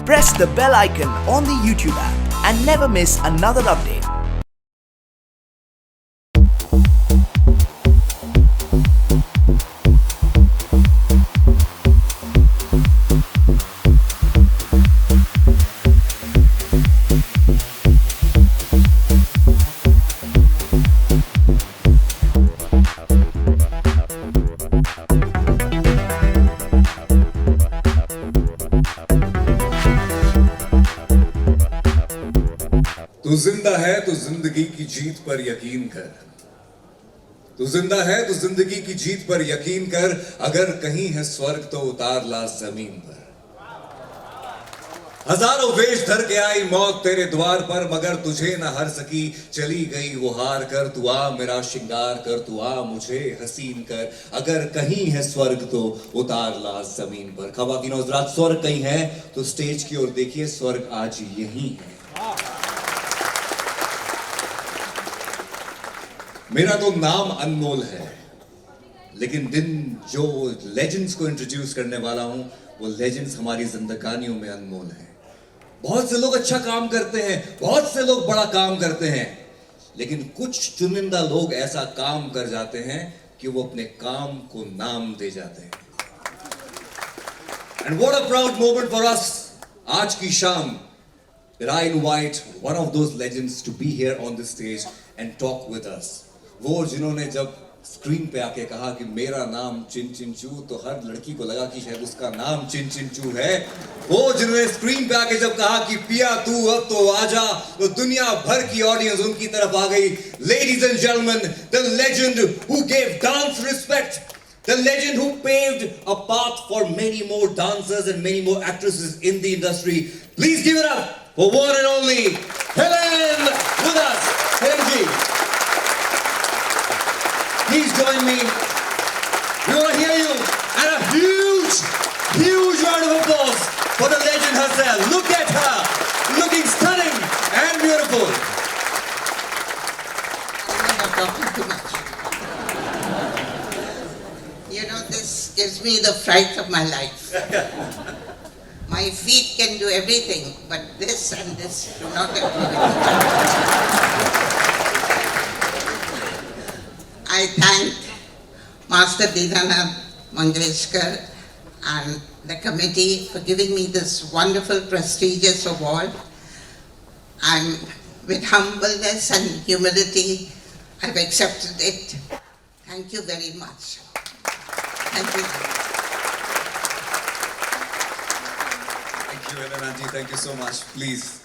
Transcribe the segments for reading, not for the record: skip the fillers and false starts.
Press the bell icon on the YouTube app and never miss another update. तू जिंदा है तो जिंदगी की जीत पर यकीन कर। तू जिंदा है तो जिंदगी की जीत पर यकीन कर। अगर कहीं है स्वर्ग तो उतार ला जमीन पर। हजारों वेश धर के आई मौत तेरे द्वार पर, मगर तुझे न हर सकी चली गई वो हार कर। तू आ मेरा श्रृंगार कर, तू आ मुझे हसीन कर। अगर कहीं है स्वर्ग तो उतार ला जमीन पर। ख़वातीन और हज़रात, स्वर्ग कहीं है तो स्टेज की ओर देखिए, स्वर्ग आज यही है। मेरा तो नाम अनमोल है, लेकिन दिन जो लेजेंड्स को इंट्रोड्यूस करने वाला हूं, वो लेजेंड्स हमारी जिंदगानियों में अनमोल हैं। बहुत से लोग अच्छा काम करते हैं, बहुत से लोग बड़ा काम करते हैं, लेकिन कुछ चुनिंदा लोग ऐसा काम कर जाते हैं कि वो अपने काम को नाम दे जाते हैं। And what a proud moment for us आज की शाम that I invite one of those legends to be here on this stage and talk with us. वो जिन्होंने जब स्क्रीन पे आके कहा कि मेरा नाम चिन चिन चू, तो हर लड़की को लगा कि शायद उसका नाम चिन चिन चू है। वो जिन्होंने स्क्रीन पे आके जब कहा कि पिया तू अब तो आजा, तो दुनिया भर की ऑडियंस उनकी तरफ आ गई। Ladies and gentlemen, the legend who gave dance respect, the legend who paved a path for many more dancers and many more actresses in the industry. Please give it up for one and only Helen with us. Helen ji, please join me. We want to hear you. And a huge, huge round of applause for the legend herself. Look at her, looking stunning and beautiful. I'm not talking too much. You know, this gives me the fright of my life. My feet can do everything, but this and this do not do everything. I thank Master Dinanath Mangeshkar and the committee for giving me this wonderful, prestigious award. And with humbleness and humility, I've accepted it. Thank you very much. Thank you. Thank you, Helen aunty. Thank you so much. Please.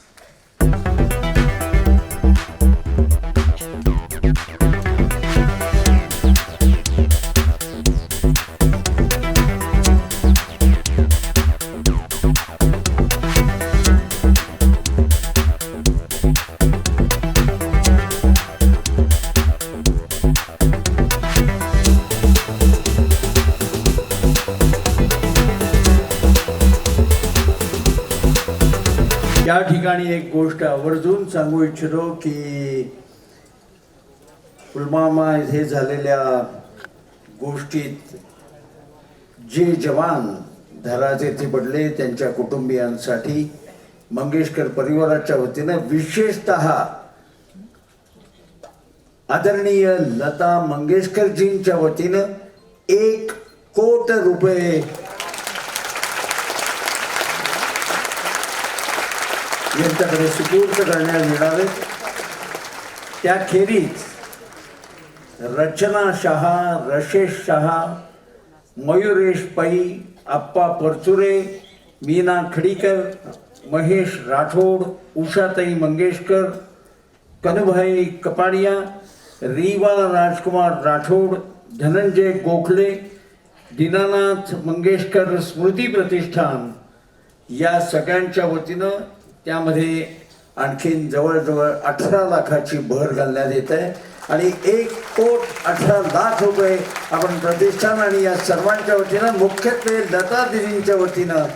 या ठिकाणी एक गोष्ट आवर्जून सांगू इच्छितो की पुलवामा येथे झालेल्या गोष्टीत जे जवान धराजेथे पडले त्यांच्या कुटुंबियांसाठी मंगेशकर परिवाराच्या वतीने विशेषतः आदरणीय लता मंगेशकरजींच्या वतीने 1 कोटी रुपये यांच्याकडे सुपूर्द करण्यात येणार आहेत। त्याखेरीज रचना शहा, रशेश शहा, मयुरेश पै, अप्पा परचुरे, मीना खडीकर, महेश राठोड, उषाताई मंगेशकर, कनुभाई कपाडिया, रीवा राजकुमार राठोड, धनंजय गोखले, दीनानाथ मंगेशकर स्मृती प्रतिष्ठान या सगळ्यांच्या वतीनं त्यामध्ये आणखीन जवळजवळ 18 लाखाची भर घालण्यात येत आहे आणि 1,18,00,000 रुपये आपण प्रतिष्ठान आणि या सर्वांच्या वतीनं मुख्यत्वे लता दिदींच्या वतीनं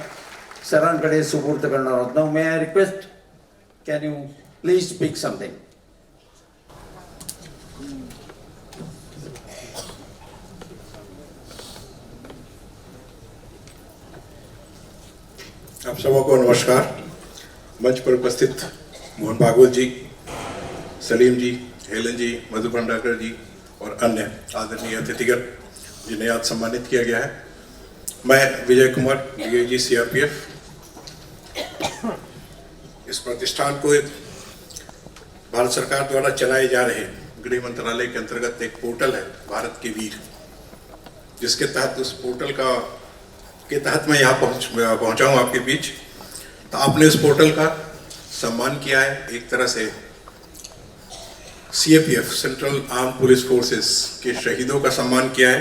सरांकडे सुपूर्द करणार आहोत. Now may I request, can you please speak something. आप सबको नमस्कार। मंच पर उपस्थित मोहन भागवत जी, सलीम जी, हेलन जी, मधु भंडारकर जी और अन्य आदरणीय अतिथिगण जिन्हें आज सम्मानित किया गया है। मैं विजय कुमार, डीआईजी सीआरपीएफ। इस प्रतिष्ठान को भारत सरकार द्वारा चलाए जा रहे गृह मंत्रालय के अंतर्गत एक पोर्टल है भारत के वीर, जिसके तहत उस पोर्टल के तहत मैं यहाँ पहुँचा हूँ आपके बीच। तो आपने इस पोर्टल का सम्मान किया है, एक तरह से CAPF central arm police forces के शहीदों का सम्मान किया है।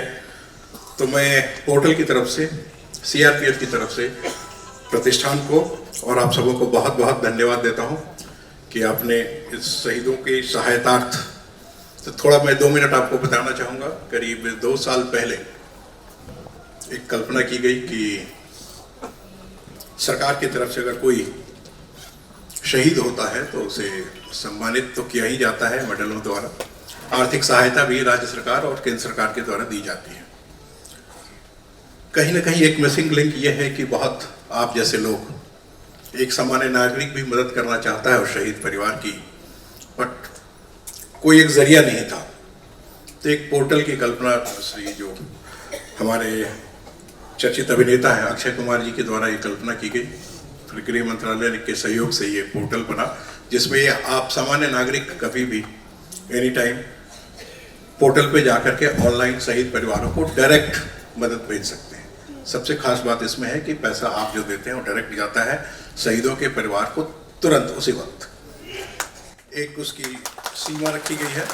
तो मैं पोर्टल की तरफ से, सीआरपीएफ की तरफ से प्रतिष्ठान को और आप सबों को बहुत बहुत धन्यवाद देता हूँ कि आपने इस शहीदों की सहायतार्थ, तो थोड़ा मैं 2 मिनट आपको बताना चाहूँगा। करीब 2 साल पहले एक कल्पना की गई कि सरकार की तरफ से अगर कोई शहीद होता है तो उसे सम्मानित तो किया ही जाता है मेडलों द्वारा। आर्थिक सहायता भी राज्य सरकार और केंद्र सरकार के द्वारा दी जाती है। कहीं ना कहीं एक मिसिंग लिंक ये है कि बहुत आप जैसे लोग, एक सामान्य नागरिक भी मदद करना चाहता है और शहीद परिवार की, बट कोई एक जरिया नहीं था। तो एक पोर्टल की कल्पना श्री जो हमारे चर्चित अभिनेता हैं अक्षय कुमार जी के द्वारा ये कल्पना की गई। फिर गृह मंत्रालय के सहयोग से ये पोर्टल बना, जिसमें आप सामान्य नागरिक कभी भी एनी टाइम पोर्टल पे जाकर के ऑनलाइन शहीद परिवारों को डायरेक्ट मदद भेज सकते हैं। सबसे खास बात इसमें है कि पैसा आप जो देते हैं वो डायरेक्ट जाता है शहीदों के परिवार को तुरंत उसी वक्त। एक उसकी सीमा रखी गई है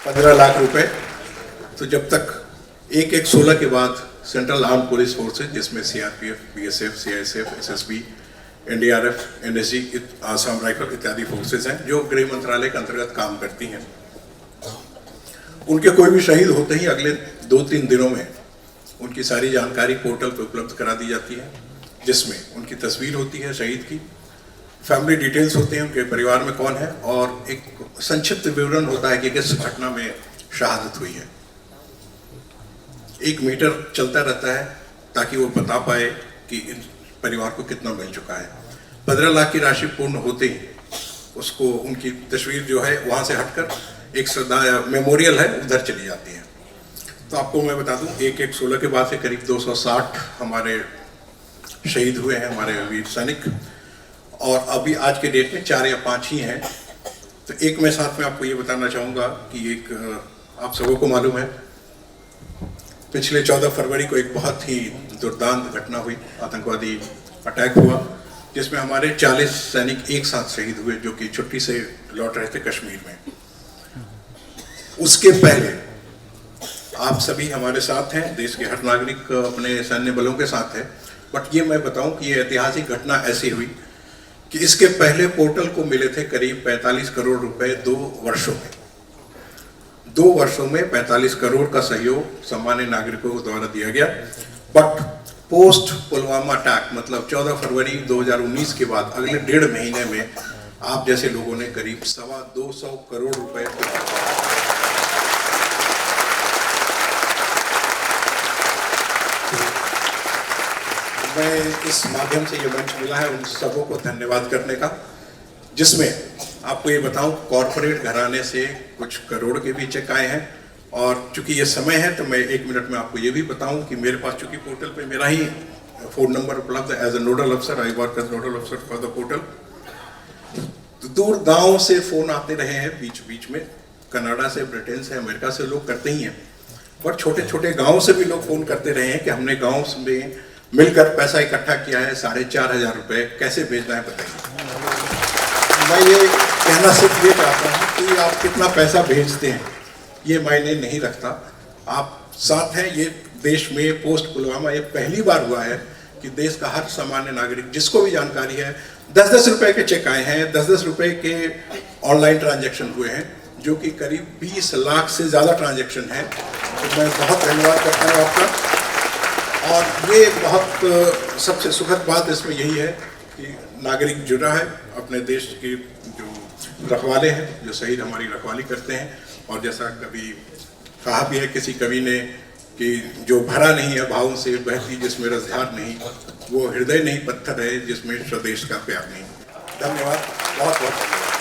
15 लाख रुपए। तो जब तक 1/1/16 के बाद सेंट्रल आर्म पुलिस फोर्सेज, जिसमें CRPF, BSF, CISF, SSB, NDRF, NSG, Assam rifle इत्यादि फोर्सेज हैं जो गृह मंत्रालय के अंतर्गत काम करती हैं। उनके कोई भी शहीद होते ही अगले 2-3 दिनों में उनकी सारी जानकारी पोर्टल पर उपलब्ध करा दी जाती है, जिसमें उनकी तस्वीर होती है शहीद की, फैमिली डिटेल्स होते हैं, उनके परिवार में कौन है, और एक संक्षिप्त विवरण होता है कि किस घटना में शहादत हुई है। 1 मीटर चलता रहता है ताकि वो बता पाए कि इन परिवार को कितना मिल चुका है। 15 लाख की राशि पूर्ण होते ही उसको उनकी तस्वीर जो है वहाँ से हटकर एक श्रद्धा मेमोरियल है उधर चली जाती है। तो आपको मैं बता दूं 1/1/16 के बाद से करीब 260 हमारे शहीद हुए हैं, हमारे वीर सैनिक, और अभी आज के डेट में 4 या 5 ही हैं। तो एक मैं साथ में आपको ये बताना चाहूँगा कि एक आप सबों को मालूम है पिछले 14 फरवरी को एक बहुत ही दुर्दांत घटना हुई, आतंकवादी अटैक हुआ, जिसमें हमारे 40 सैनिक एक साथ शहीद हुए जो कि छुट्टी से लौट रहे थे कश्मीर में। उसके पहले आप सभी हमारे साथ हैं, देश के हर नागरिक अपने सैन्य बलों के साथ है। बट ये मैं बताऊं कि ये ऐतिहासिक घटना ऐसी हुई कि इसके पहले पोर्टल को मिले थे करीब 45 करोड़ रुपए 2 वर्षों में। 2 वर्षों में 45 करोड़ का सहयोग सामान्य नागरिकों द्वारा दिया गया। बट पोस्ट पुलवामा अटैक मतलब 14 फरवरी 2019 के बाद अगले 1.5 महीने में आप जैसे लोगों ने करीब 225 करोड़ रुपए मैं इस माध्यम से ये मंच मिला है उन सबों को धन्यवाद करने का, जिसमें आपको ये बताऊं कॉरपोरेट घराने से कुछ करोड़ के भी चेक आए हैं। और चूंकि ये समय है तो मैं 1 मिनट में आपको ये भी बताऊं कि मेरे पास चूंकि पोर्टल पे मेरा ही फ़ोन नंबर उपलब्ध है। एज ए नोडल अफसर, आई वर्क एज नोडल अफसर फॉर द पोर्टल। तो दूर गाँव से फ़ोन आते रहे हैं बीच बीच में, कनाडा से, ब्रिटेन से, अमेरिका से लोग करते ही हैं, बट छोटे छोटे गाँव से भी लोग फ़ोन करते रहे हैं कि हमने गाँव में मिलकर पैसा इकट्ठा किया है, 4,500 रुपये कैसे भेजना है बताइए। मैं ये कहना सिर्फ ये चाहता हूँ कि आप कितना पैसा भेजते हैं ये मायने नहीं रखता, आप साथ हैं। ये देश में पोस्ट पुलवामा ये पहली बार हुआ है कि देश का हर सामान्य नागरिक जिसको भी जानकारी है 10-10 रुपये के चेक आए हैं, 10-10 रुपये के ऑनलाइन ट्रांजैक्शन हुए हैं, जो कि करीब 20 लाख से ज़्यादा ट्रांजैक्शन है। तो मैं बहुत धन्यवाद करता हूँ आपका। और ये बहुत सबसे सुखद बात इसमें यही है कि नागरिक जुड़ा है अपने देश के जो रखवाले हैं, जो शहीद हमारी रखवाली करते हैं। और जैसा कभी कहा भी है किसी कवि ने कि जो भरा नहीं है भावों से, बहती जिसमें रसधार नहीं, वो हृदय नहीं पत्थर है जिसमें स्वदेश का प्यार नहीं। धन्यवाद, बहुत बहुत धन्यवाद।